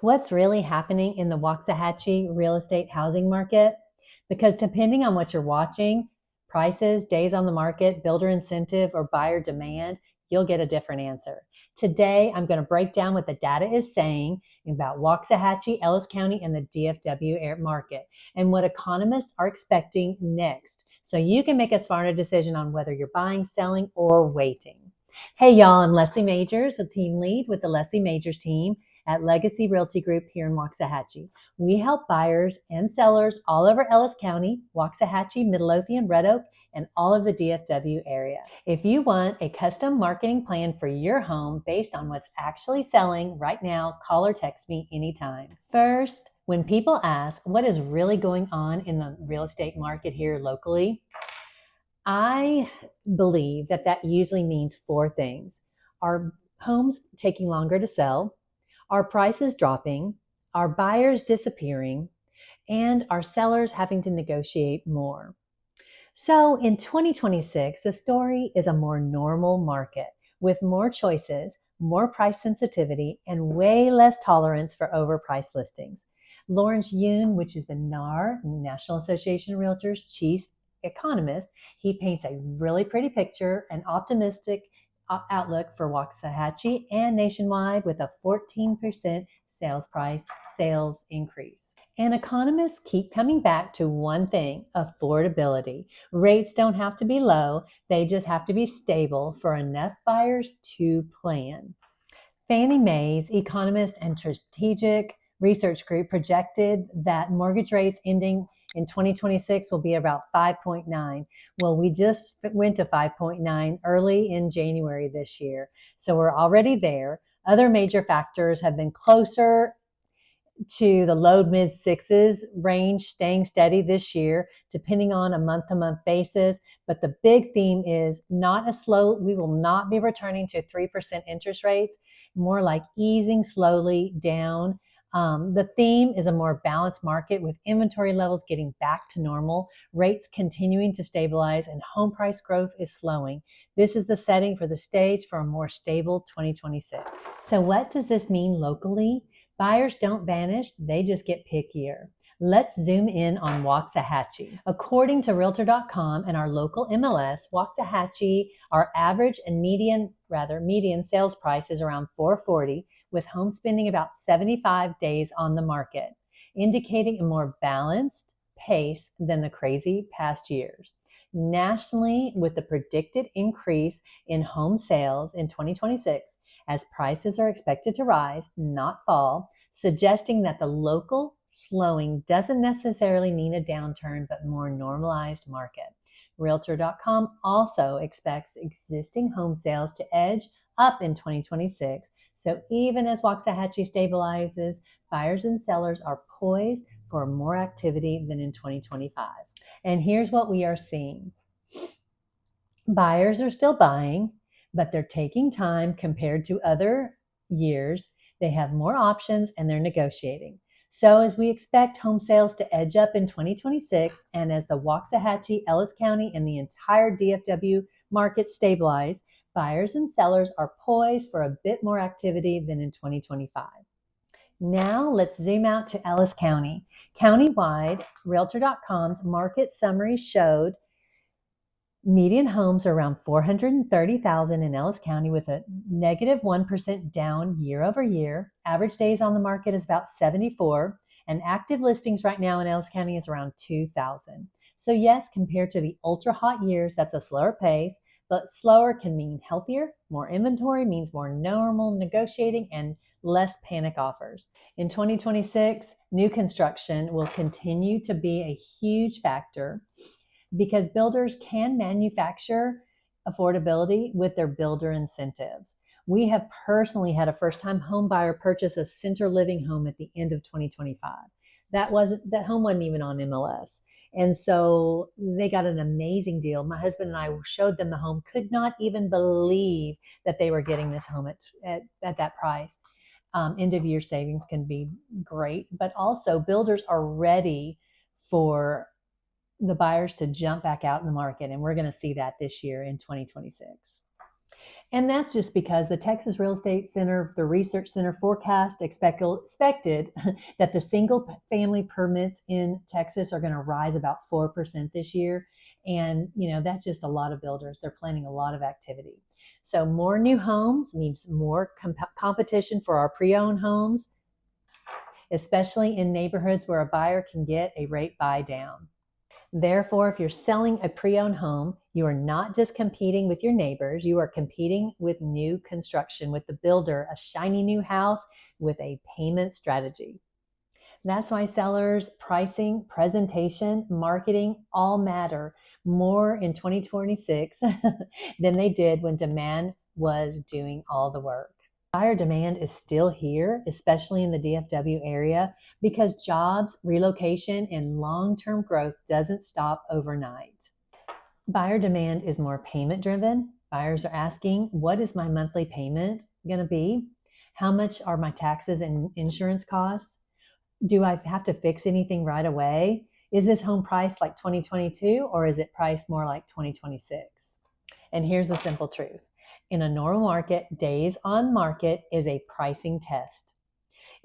What's really happening in the Waxahachie real estate housing market? Because depending on what you're watching, prices, days on the market, builder incentive, or buyer demand, you'll get a different answer. Today, I'm going to break down what the data is saying about Waxahachie, Ellis County, and the DFW market, and what economists are expecting next. So you can make a smarter decision on whether you're buying, selling, or waiting. Hey, y'all, I'm Leslie Majors with Team Lead with the Leslie Majors team at Legacy Realty Group here in Waxahachie. We help buyers and sellers all over Ellis County, Waxahachie, Midlothian, Red Oak, and all of the DFW area. If you want a custom marketing plan for your home based on what's actually selling right now, call or text me anytime. First, when people ask what is really going on in the real estate market here locally, I believe that usually means four things. Our homes taking longer to sell, our prices dropping, our buyers disappearing, and our sellers having to negotiate more. So in 2026, the story is a more normal market with more choices, more price sensitivity, and way less tolerance for overpriced listings. Lawrence Yun, which is the NAR, National Association of Realtors chief economist, he paints a really pretty picture, an optimistic outlook for Waxahachie and nationwide with a 14% sales increase. And economists keep coming back to one thing: affordability. Rates don't have to be low, they just have to be stable for enough buyers to plan. Fannie Mae's Economist and Strategic Research Group projected that mortgage rates ending in 2026 will be about 5.9. Well, we just went to 5.9 early in January this year, so we're already there. Other major factors have been closer to the low mid sixes range, staying steady this year, depending on a month to month basis. But the big theme is we will not be returning to 3% interest rates, more like easing slowly down. The theme is a more balanced market with inventory levels getting back to normal, rates continuing to stabilize, and home price growth is slowing. This is the setting for the stage for a more stable 2026. So what does this mean locally? Buyers don't vanish, they just get pickier. Let's zoom in on Waxahachie. According to Realtor.com and our local MLS, Waxahachie, our average and median sales price is around $440, with home spending about 75 days on the market, indicating a more balanced pace than the crazy past years. Nationally, with the predicted increase in home sales in 2026, as prices are expected to rise, not fall, suggesting that the local slowing doesn't necessarily mean a downturn, but more normalized market. Realtor.com also expects existing home sales to edge up in 2026. So even as Waxahachie stabilizes, buyers and sellers are poised for more activity than in 2025. And here's what we are seeing. Buyers are still buying, but they're taking time compared to other years. They have more options and they're negotiating. So as we expect home sales to edge up in 2026, and as the Waxahachie, Ellis County, and the entire DFW market stabilize, buyers and sellers are poised for a bit more activity than in 2025. Now let's zoom out to Ellis County. Countywide, Realtor.com's market summary showed median homes are around 430,000 in Ellis County, with a negative 1% down year over year. Average days on the market is about 74, and active listings right now in Ellis County is around 2,000. So yes, compared to the ultra hot years, that's a slower pace, but slower can mean healthier. More inventory means more normal negotiating and less panic offers. In 2026, new construction will continue to be a huge factor because builders can manufacture affordability with their builder incentives. We have personally had a first-time home buyer purchase a center living home at the end of 2025. That home wasn't even on MLS. And so they got an amazing deal. My husband and I showed them the home, could not even believe that they were getting this home at that price. End of year savings can be great, but also builders are ready for the buyers to jump back out in the market. And we're going to see that this year in 2026. And that's just because the Texas Real Estate Center, the Research Center forecast expected that the single family permits in Texas are going to rise about 4% this year. And, that's just a lot of builders. They're planning a lot of activity. So more new homes means more competition for our pre-owned homes, especially in neighborhoods where a buyer can get a rate buy down. Therefore, if you're selling a pre-owned home, you are not just competing with your neighbors, you are competing with new construction, with the builder, a shiny new house with a payment strategy. That's why sellers, pricing, presentation, marketing all matter more in 2026 than they did when demand was doing all the work. Buyer demand is still here, especially in the DFW area, because jobs, relocation, and long-term growth doesn't stop overnight. Buyer demand is more payment driven. Buyers are asking, what is my monthly payment going to be? How much are my taxes and insurance costs? Do I have to fix anything right away? Is this home priced like 2022 or is it priced more like 2026? And here's the simple truth. In a normal market, days on market is a pricing test.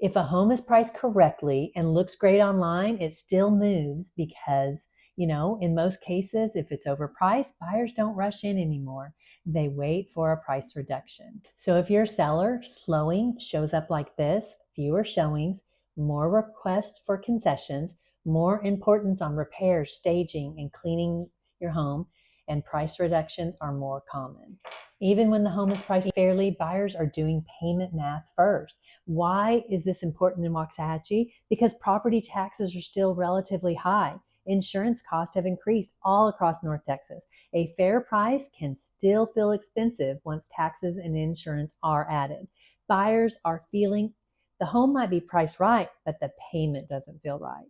If a home is priced correctly and looks great online, it still moves because, in most cases, if it's overpriced, buyers don't rush in anymore. They wait for a price reduction. So if your seller slowing shows up like this, fewer showings, more requests for concessions, more importance on repairs, staging, and cleaning your home, and price reductions are more common. Even when the home is priced fairly, buyers are doing payment math first. Why is this important in Waxahachie? Because property taxes are still relatively high. Insurance costs have increased all across North Texas. A fair price can still feel expensive once taxes and insurance are added. Buyers are feeling the home might be priced right, but the payment doesn't feel right.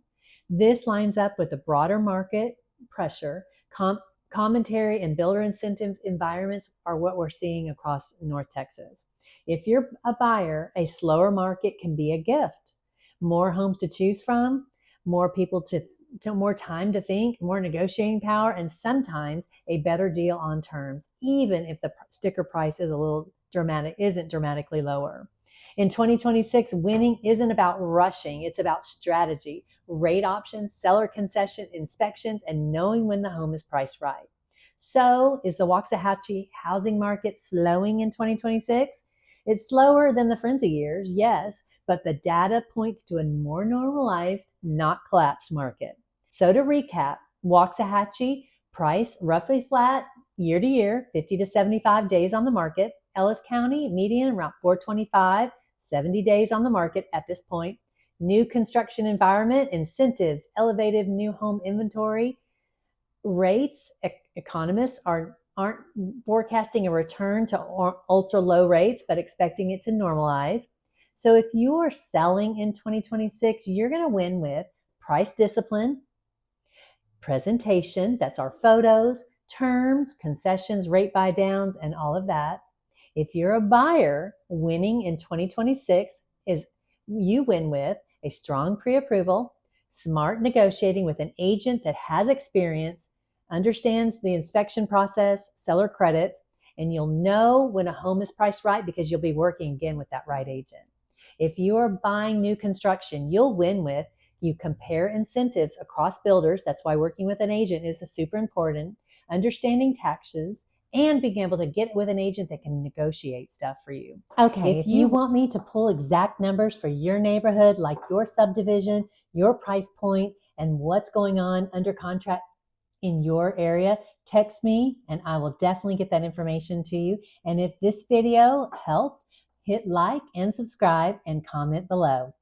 This lines up with the broader market pressure. Commentary and builder incentive environments are what we're seeing across North Texas. If you're a buyer, a slower market can be a gift. More homes to choose from, more people to more time to think, more negotiating power, and sometimes a better deal on terms, even if the sticker price is isn't dramatically lower. In 2026, winning isn't about rushing, it's about strategy, rate options, seller concession, inspections, and knowing when the home is priced right. So, is the Waxahachie housing market slowing in 2026? It's slower than the frenzy years, yes, but the data points to a more normalized, not collapsed market. So to recap, Waxahachie price roughly flat year to year, 50 to 75 days on the market. Ellis County median around 425, 70 days on the market at this point. New construction environment, incentives, elevated new home inventory, rates. Economists aren't forecasting a return to ultra low rates, but expecting it to normalize. So if you are selling in 2026, you're going to win with price discipline, presentation, that's our photos, terms, concessions, rate buy downs, and all of that. If you're a buyer, winning in 2026 is you win with a strong pre-approval, smart negotiating with an agent that has experience, understands the inspection process, seller credit, and you'll know when a home is priced right because you'll be working again with that right agent. If you are buying new construction, you'll win with you compare incentives across builders. That's why working with an agent is super important. Understanding taxes and being able to get with an agent that can negotiate stuff for you. Okay, if you want me to pull exact numbers for your neighborhood, like your subdivision, your price point, and what's going on under contract in your area, text me and I will definitely get that information to you. And if this video helped, hit like and subscribe and comment below.